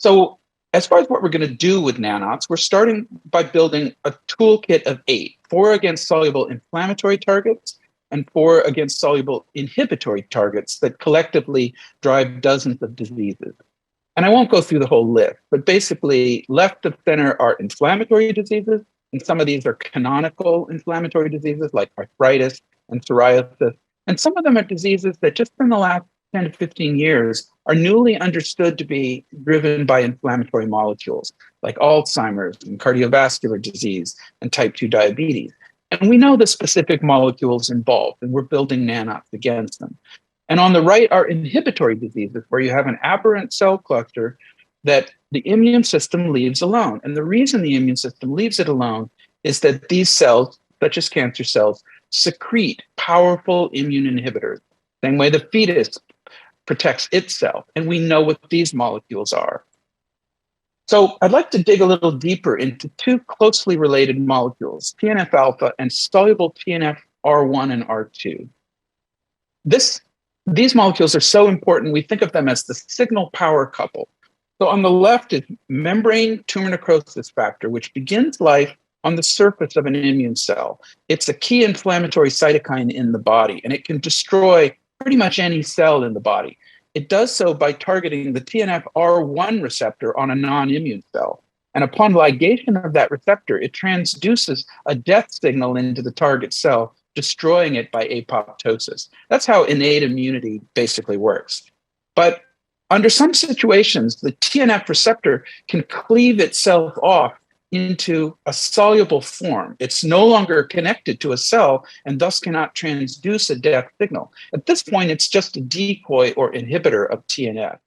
So, as far as what we're going to do with nanots, we're starting by building a toolkit of 8, 4 against soluble inflammatory targets and 4 against soluble inhibitory targets that collectively drive dozens of diseases. And I won't go through the whole list, but basically, left of center are inflammatory diseases, and some of these are canonical inflammatory diseases like arthritis and psoriasis. And some of them are diseases that just in the last 10 to 15 years are newly understood to be driven by inflammatory molecules like Alzheimer's and cardiovascular disease and type 2 diabetes. And we know the specific molecules involved, and we're building nanots against them. And on the right are inhibitory diseases where you have an aberrant cell cluster that the immune system leaves alone. And the reason the immune system leaves it alone is that these cells, such as cancer cells, secrete powerful immune inhibitors, same way the fetus protects itself. And we know what these molecules are. So I'd like to dig a little deeper into 2 closely related molecules, TNF alpha and soluble TNF R1 and R2. These molecules are so important, we think of them as the signal power couple. So on the left is membrane tumor necrosis factor, which begins life on the surface of an immune cell. It's a key inflammatory cytokine in the body, and it can destroy pretty much any cell in the body. It does so by targeting the TNF-R1 receptor on a non-immune cell. And upon ligation of that receptor, it transduces a death signal into the target cell, destroying it by apoptosis. That's how innate immunity basically works. But under some situations, the TNF receptor can cleave itself off into a soluble form. It's no longer connected to a cell and thus cannot transduce a death signal. At this point, it's just a decoy or inhibitor of TNF.